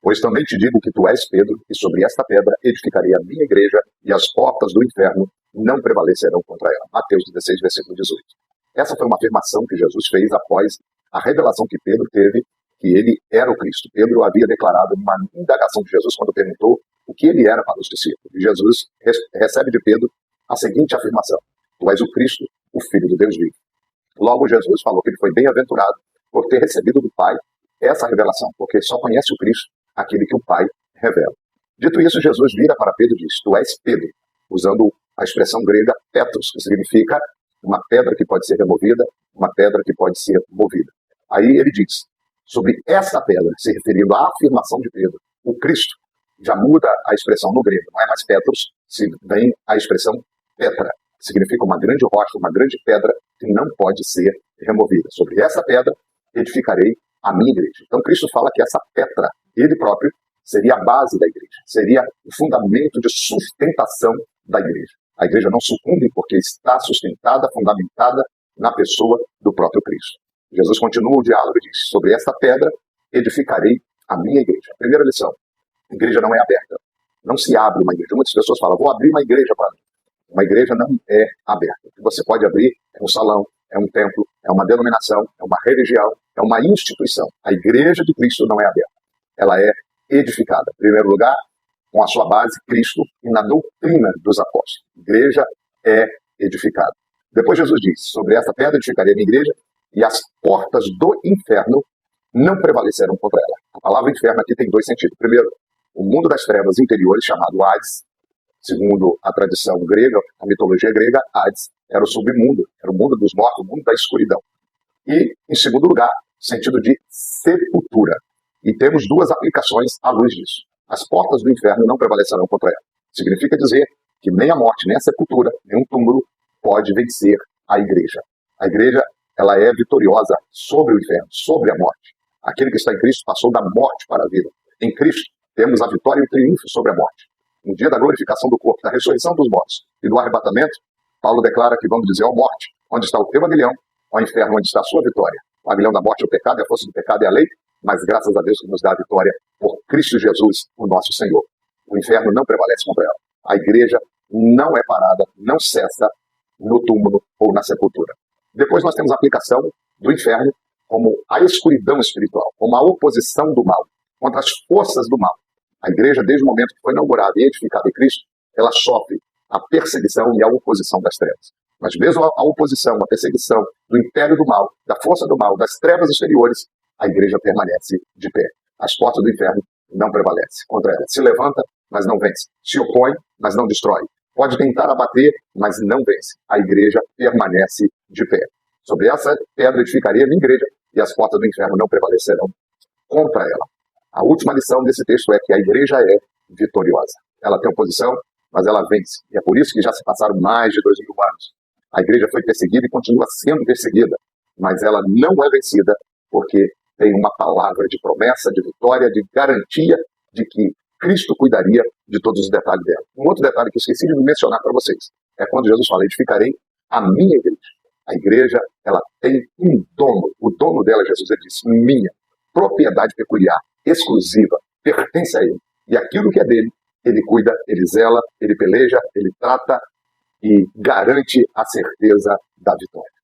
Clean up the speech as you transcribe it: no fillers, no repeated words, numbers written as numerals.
Pois também te digo que tu és Pedro, e sobre esta pedra edificarei a minha igreja, e as portas do inferno não prevalecerão contra ela. Mateus 16, versículo 18. Essa foi uma afirmação que Jesus fez após a revelação que Pedro teve, que ele era o Cristo. Pedro havia declarado numa indagação de Jesus quando perguntou o que ele era para os discípulos. E Jesus recebe de Pedro a seguinte afirmação: tu és o Cristo, o Filho do Deus vivo. Logo, Jesus falou que ele foi bem-aventurado por ter recebido do Pai essa revelação, porque só conhece o Cristo aquele que o Pai revela. Dito isso, Jesus vira para Pedro e diz: tu és Pedro, usando a expressão grega Petros, que significa uma pedra que pode ser removida, uma pedra que pode ser movida. Aí ele diz, sobre essa pedra, se referindo à afirmação de Pedro, o Cristo, já muda a expressão no grego, não é mais Petros, se vem a expressão Petra, que significa uma grande rocha, uma grande pedra que não pode ser removida. Sobre essa pedra edificarei a minha igreja. Então Cristo fala que essa Petra, ele próprio, seria a base da igreja, seria o fundamento de sustentação da igreja. A igreja não sucumbe porque está sustentada, fundamentada na pessoa do próprio Cristo. Jesus continua o diálogo e diz, sobre esta pedra edificarei a minha igreja. Primeira lição, a igreja não é aberta. Não se abre uma igreja. Muitas pessoas falam, vou abrir uma igreja para mim. Uma igreja não é aberta. O que você pode abrir é um salão, é um templo, é uma denominação, é uma religião, é uma instituição. A igreja de Cristo não é aberta. Ela é edificada. Em primeiro lugar, com a sua base, Cristo, e na doutrina dos apóstolos. A igreja é edificada. Depois Jesus diz, sobre esta pedra edificarei a minha igreja, e as portas do inferno não prevaleceram contra ela. A palavra inferno aqui tem dois sentidos. Primeiro, o mundo das trevas interiores, chamado Hades, segundo a tradição grega, a mitologia grega, Hades era o submundo, era o mundo dos mortos, o mundo da escuridão. E, em segundo lugar, sentido de sepultura. E temos duas aplicações à luz disso. As portas do inferno não prevalecerão contra ela. Significa dizer que nem a morte, nem a sepultura, nem um túmulo pode vencer a igreja. A igreja, ela é vitoriosa sobre o inferno, sobre a morte. Aquele que está em Cristo passou da morte para a vida. Em Cristo, temos a vitória e o triunfo sobre a morte. No dia da glorificação do corpo, da ressurreição dos mortos e do arrebatamento, Paulo declara que vamos dizer, ó morte, onde está o teu aguilhão, ó inferno, onde está a sua vitória. O aguilhão da morte é o pecado, e a força do pecado é a lei, mas graças a Deus que nos dá a vitória por Cristo Jesus, o nosso Senhor. O inferno não prevalece contra ela. A igreja não é parada, não cessa no túmulo ou na sepultura. Depois nós temos a aplicação do inferno como a escuridão espiritual, como a oposição do mal, contra as forças do mal. A igreja, desde o momento que foi inaugurada e edificada em Cristo, ela sofre a perseguição e a oposição das trevas. Mas mesmo a oposição, a perseguição do império do mal, da força do mal, das trevas exteriores, a igreja permanece de pé. As portas do inferno não prevalecem contra ela. Se levanta, mas não vence. Se opõe, mas não destrói. Pode tentar abater, mas não vence. A igreja permanece de pé. Sobre essa pedra edificarei a minha igreja, e as portas do inferno não prevalecerão contra ela. A última lição desse texto é que a igreja é vitoriosa. Ela tem oposição, mas ela vence. E é por isso que já se passaram mais de 2000 anos. A igreja foi perseguida e continua sendo perseguida, mas ela não é vencida porque tem uma palavra de promessa, de vitória, de garantia de que Cristo cuidaria de todos os detalhes dela. Um outro detalhe que eu esqueci de mencionar para vocês é quando Jesus fala, edificarei a minha igreja. A igreja, ela tem um dono. O dono dela, Jesus, ele disse, minha, propriedade peculiar, exclusiva, pertence a ele. E aquilo que é dele, ele cuida, ele zela, ele peleja, ele trata e garante a certeza da vitória.